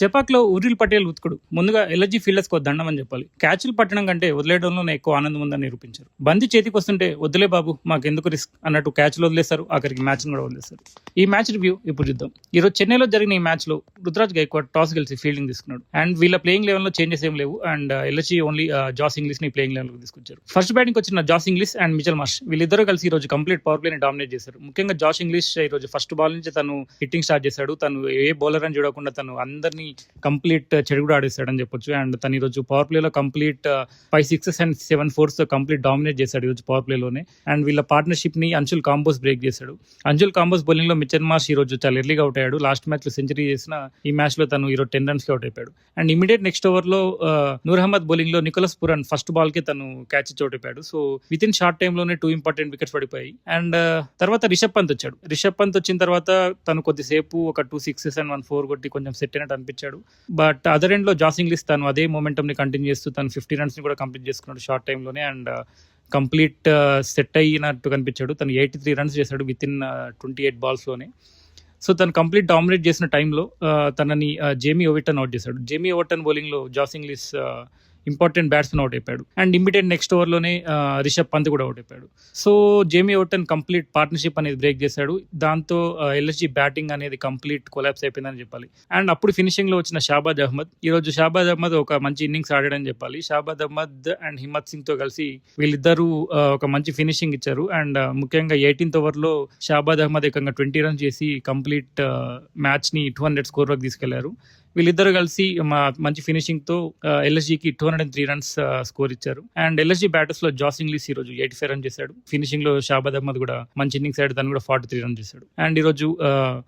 చెపాక్లో ఉర్రిల్ పటేల్ ఉతుకుడు ముందుగా ఎల్ఎస్జీ ఫీల్డర్స్కి దండం అని చెప్పాలి. క్యాచ్లు పట్టడం కంటే వదిలేయడంలోనే ఎక్కువ ఆనందం ఉందని నిరూపించారు. బంతి చేతికి వస్తుంటే వద్దులే బాబు మాకెందుకు రిస్క్ అన్నట్టు క్యాచ్లు వదిలేస్తారు, ఆఖరికి మ్యాచ్ను కూడా వదిలేస్తారు. ఈ మ్యాచ్ రివ్యూ ఇప్పుడు చూద్దాం. ఈరోజు చెన్నైలో జరిగిన ఈ మ్యాచ్లో రుతురాజ్ గైక్వాడ్ టాస్ గెలిచి ఫీల్డింగ్ తీసుకున్నాడు. అండ్ వీళ్ళ ప్లేయింగ్ లెవెల్లో చేంజెస్ ఏం లేవు. And LSG only Jos English ని ప్లేయింగ్ లెవెల్కి తీసుకొచ్చారు. ఫస్ట్ బ్యాటింగ్ వచ్చిన Jos English and Mitchell Marsh వీళ్ళిద్దరూ కలిసి ఈ రోజు కంప్లీట్ పవర్ ప్లేని డామినేట్ చేశారు. ముఖ్యంగా జాస్ ఇంగ్లీష్ ఈ రోజు ఫస్ట్ బాల్ నుంచి తను హిట్టింగ్ స్టార్ట్ చేశాడు. తను ఏ బౌలర్ అని చూడకుండా తను అందరినీ కంప్లీట్ చెడు కూడా ఆడేస్తాడని చెప్పొచ్చు. అండ్ తను ఈరోజు పవర్ ప్లేలో complete 5 6s and 7 4s complete dominate చేశాడు ఈరోజు పవర్ ప్లేలోనే. అండ్ వీళ్ళ పార్ట్నర్షిప్ ని అంశుల్ కాంబోస్ బ్రేక్ చేశాడు. అంశుల్ కాంబోస్ బౌలింగ్ లో మిచెల్ మార్ష్ ఈ రోజు చాలా ఎర్లీగా అవుట్ అయ్యాడు. లాస్ట్ మ్యాచ్ లో సెంచరీ చేసిన ఈ మ్యాచ్ లో తను ఈరోజు 10 runs కి అవుట్ అయిపోయాడు. అండ్ ఇమీడియట్ నెక్స్ట్ ఓవర్ లో నూర్ అహ్మద్ బౌలింగ్ లో నికోలస్ పురన్ ఫస్ట్ బాల్ కి తను క్యాచ్ ఇచ్చి అవుట్ అయిపోయాడు. So with in short time లోనే 2 ఇంపార్టెంట్ వికెట్స్ పడిపోయాయి. అండ్ తర్వాత రిషబ్ పంత్ వచ్చాడు. రిషబ్ పంత్ వచ్చిన తర్వాత తను కొద్దిసేపు ఒక 2 6s అండ్ 1 4 కొట్టి కొంచెం సెట్ అయినట్టు అనిపించాడు. బట్ అదర్ ఎండ్ లో జాస్ ఇంగ్లీష్ తను అదే మొమెంటమ్ ని కంటిన్యూ చేస్తూ తను 50 runs ని కూడా కంప్లీట్ చేసుకున్నాడు షార్ట్ టైమ్ లోనే. అండ్ కంప్లీట్ సెట్ అయినట్టు కనిపించాడు. తను 83 runs చేశాడు విత్ ఇన్ 28 balls లోనే. సో తను కంప్లీట్ డామినేట్ చేసిన టైంలో తనని జేమీ ఓవర్టన్ అవుట్ చేశాడు. జేమీ ఓవర్టన్ బౌలింగ్ లో Josh Inglis important batsmen out అయిపోయాడు. అండ్ ఇమీడియట్ నెక్స్ట్ ఓవర్లోనే రిషబ్ పంత్ కూడా అవుట్ అయిపోయాడు. So Jamie Overton complete partnership అనేది బ్రేక్ చేశాడు. దాంతో ఎల్ఎస్జీ బ్యాటింగ్ అనేది కంప్లీట్ కొలాప్స్ అయిపోయిందని చెప్పాలి. అండ్ అప్పుడు ఫినిషింగ్ లో వచ్చిన షాబాజ్ అహ్మద్ ఈరోజు షాబాజ్ అహ్మద్ ఒక మంచి ఇన్నింగ్స్ ఆడాడని చెప్పాలి. షాబాజ్ అహ్మద్ అండ్ హిమ్మత్ సింగ్ తో కలిసి వీళ్ళిద్దరూ ఒక మంచి ఫినిషింగ్ ఇచ్చారు. అండ్ ముఖ్యంగా 18th ఓవర్లో షాబాజ్ అహ్మద్ ఏకంగా 20 runs చేసి కంప్లీట్ మ్యాచ్ ని 200 స్కోర్ వరకు తీసుకెళ్లారు. వీళ్ళిద్దరు కలిసి మంచి ఫినిషింగ్ తో ఎల్ఎస్జీకి 203 runs స్కోర్ ఇచ్చారు. అండ్ ఎల్ఎస్జీ బ్యాటర్స్ లో జాస్ ఇంగ్లీష్ ఈ రోజు 85 runs చేశాడు. ఫినిషింగ్ లో షాబాజ్ అహ్మద్ కూడా మంచి ఇన్నింగ్స్ ఆడి తను కూడా 43 runs చేశాడు. అండ్ ఈ రోజు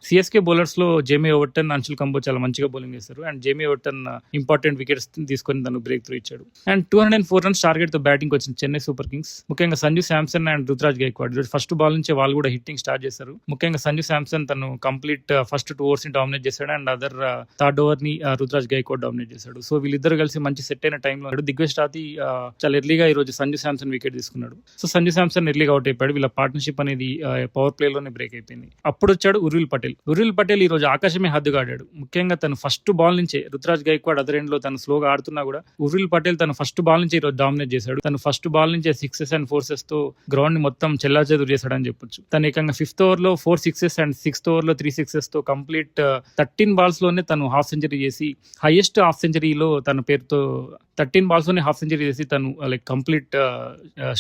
సిఎస్కే బౌలర్స్ లో జేమీ ఓవర్టన్, అంశుల్ కంబో చాలా మంచిగా బౌలింగ్ చేశారు. And Jamie Overton important wickets తీసుకొని తను బ్రేక్ త్రూ ఇచ్చాడు. అండ్ 204 runs టార్గెట్ తో బ్యాటింగ్ వచ్చిన చెన్నై సూపర్ కింగ్స్ ముఖ్యంగా సంజు శాంసన్ అండ్ రుతురాజ్ గైక్వాడ్ ఈరోజు ఫస్ట్ బాల్ నుంచి వాళ్ళు కూడా హిట్టింగ్ స్టార్ట్ చేశారు. ముఖ్యంగా సంజు శాంసన్ తను కంప్లీట్ ఫస్ట్ 2 overs ని డామినేట్ చేశాడు. అండ్ అదర్ థర్డ్ ఓవర్ ని రుతురాజ్ గైక్వాడ్ డామినేట్ చేశాడు. సో వీళ్ళిద్దరు కలిసి మంచి సెట్ అయిన టైంలో దిగ్విజయ్ రాతి చాలా ఎర్లీగా ఈ రోజు సంజు శాంసన్ వికెట్ తీసుకున్నాడు. సో సంజు శాంసన్ ఎర్లీగా అవుట్ అయిపోయాడు. వీళ్ళ పార్ట్నర్షిప్ అనేది పవర్ ప్లే లోనే బ్రేక్ అయిపోయింది. అప్పుడు వచ్చాడు ఉర్విల్ పటేల్. ఉర్విల్ పటేల్ ఈ రోజు ఆకాశమే హద్దుగా ఆడాడు. ముఖ్యంగా తను ఫస్ట్ బాల్ నుంచే రుతురాజ్ గైక్వాడ్ అదర్ ఎండ్ లో తను స్లోగా ఆడుతున్నా కూడా ఉర్విల్ పటేల్ తను ఫస్ట్ బాల్ నుంచి ఈ రోజు డామినేట్ చేశాడు. తను ఫస్ట్ బాల్ నుంచే 6s అండ్ 4s తో గ్రౌండ్ ని మొత్తం చెల్లాచెదురు చేశాడని చెప్పొచ్చు. తను ఏకంగా 5th ఓవర్లో 4 6s అండ్ 6th ఓవర్లో 3 6s తో కంప్లీట్ 13 balls లోనే తను హాఫ్ సెంచరీ చేసి హైయెస్ట్ హాఫ్ సెంచరీలో తన పేరుతో 13 balls లోనే హాఫ్ సెంచరీ చేసి తను లైక్ కంప్లీట్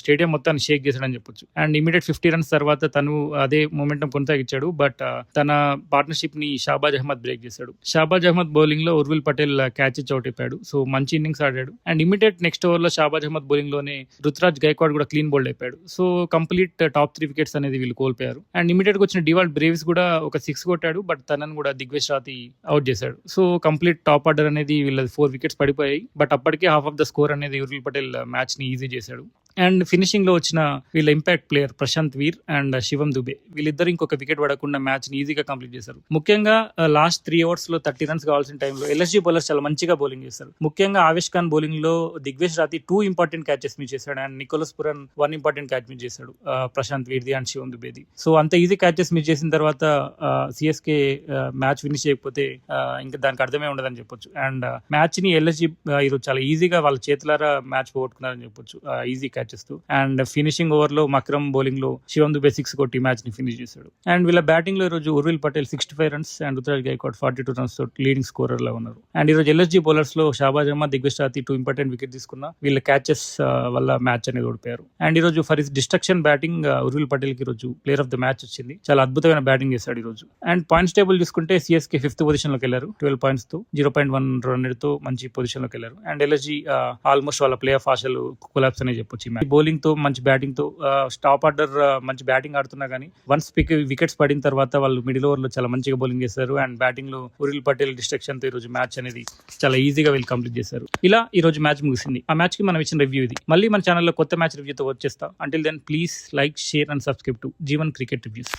స్టేడియం మొత్తాన్ని షేక్ చేశాడని చెప్పొచ్చు. అండ్ ఇమీడియట్ 50 runs తర్వాత తను అదే మొమెంటం కొనసాగించాడు. బట్ తన పార్ట్నర్షిప్ ని షాబాజ్ అహ్మద్ బ్రేక్ చేశాడు. షాబాజ్ అహ్మద్ బౌలింగ్ లో ఉర్విల్ పటేల్ క్యాచ్ ఇచ్చి అవుట్ అయిపోయాడు. సో మంచి ఇన్నింగ్స్ ఆడాడు. అండ్ ఇమీడియట్ నెక్స్ట్ ఓవర్ లో షాబాజ్ అహ్మద్ బౌలింగ్ లోనే రుతురాజ్ గైక్వాడ్ కూడా క్లీన్ బౌల్డ్ అయిపోయాడు. సో కంప్లీట్ టాప్ 3 వికెట్స్ అనేది వీళ్ళు కోల్పోయారు. అండ్ ఇమీడియట్ గా వచ్చిన డివాల్డ్ బ్రేవ్స్ కూడా ఒక 6 కొట్టాడు. బట్ తనను కూడా దిగ్విజయ్ రాతి అవుట్ చేశాడు. సో కంప్లీట్ టాప్ ఆర్డర్ అనేది వీళ్ళ 4 వికెట్స్ పడిపోయాయి. బట్ అప్పటికే హాఫ్ ఆఫ్ ద స్కోర్ అనేది ఉర్విల్ పటేల్ మ్యాచ్ ని ఈజీ చేశాడు. అండ్ ఫినిషింగ్ లో వచ్చిన వీళ్ళ impact player Prashant Veer and Shivam Dube వీళ్ళిద్దరు ఇంకొక వికెట్ పడకుండా మ్యాచ్ ని ఈజీగా కంప్లీట్ చేశారు. ముఖ్యంగా లాస్ట్ 3 overs లో 30 runs కావాల్సిన టైంలో ఎల్ఎస్జీ బౌలర్స్ చాలా మంచిగా బౌలింగ్ చేశారు. ముఖ్యంగా ఆవేష్ ఖాన్ బౌలింగ్ లో Digvijay Rathi 2 important catches miss చేశాడు. And Nicholas Pooran 1 important catch miss చేశాడు ప్రశాంత్ వీర్ది అండ్ శివం దుబేది. సో అంత ఈజీ క్యాచెస్ మిస్ చేసిన తర్వాత సిఎస్కే మ్యాచ్ ఫినిష్ చేయకపోతే ఇంకా దానికి అర్థమే ఉండదని చెప్పొచ్చు. అండ్ మ్యాచ్ ని ఎల్ఎస్జీ ఈరోజు చాలా ఈజీగా వాళ్ళ చేతులారా మ్యాచ్ పోగొట్టుకున్నారని చెప్పొచ్చు ఈజీ క్యాచెస్ తో. అండ్ ఫినిషింగ్ ఓవర్ లో మక్రమ్ బౌలింగ్ లో శివం దుబే 6 కొట్టి మ్యాచ్ ని ఫినిష్ చేశాడు. అండ్ వీళ్ళ బ్యాటింగ్ లో ఈ రోజు Urvil Patel 65 runs and Ruturaj Gaikwad 42 runs తో లీడింగ్ స్కోరర్ లా ఉన్నారు. అండ్ ఈ రోజు ఎల్ఎస్జీ బౌలర్స్ లో షాబాజ్ అహ్మద్, దిగ్విజయ్ రాతి 2 ఇంపార్టెంట్ వికెట్ తీసుకున్నా వీళ్ళ క్యాచెస్ వల్ల మ్యాచ్ అనేది ఓడిపోయారు. అండ్ ఈ రోజు for his destruction batting Urvil Patel కి రోజు ప్లేయర్ ఆఫ్ ద మ్యాచ్ వచ్చింది. చాలా అద్భుతమైన బ్యాటింగ్ చేశాడు ఈ రోజు. అండ్ పాయింట్స్ టేబుల్ చూసుకుంటే సిఎస్కే 5th పొజిషన్ లోకి వెళ్ళారు 12 points తో 0.1 run తో మంచి పొజిషన్ లోకి వెళ్ళారు. అండ్ ఎల్ఎస్జీ ఆల్మోస్ట్ వాళ్ళ ప్లే ఆఫ్ ఆశలు కొలాప్స్ అనే చెప్పొచ్చు. బౌలింగ్ తో మంచి బ్యాటింగ్ తో టాప్ ఆర్డర్ మంచి బ్యాటింగ్ ఆడుతున్నా కానీ వన్స్ వికెట్స్ పడిన తర్వాత వాళ్ళు మిడిల్ ఓవర్ లో చాలా మంచిగా బౌలింగ్ చేశారు. అండ్ బ్యాటింగ్ లో ఉర్విల్ పటేల్ డిస్ట్రక్షన్ తో ఈ రోజు మ్యాచ్ అనేది చాలా ఈజీగా వీళ్ళు కంప్లీట్ చేశారు. ఇలా ఈ రోజు మ్యాచ్ ముగిసింది. ఆ మ్యాచ్ కి మనం ఇచ్చిన రివ్యూ ఇది. మళ్ళీ మన ఛానల్లో కొత్త మ్యాచ్ రివ్యూతో వచ్చేస్తా. Until then please like, share and subscribe to G1 Cricket Reviews.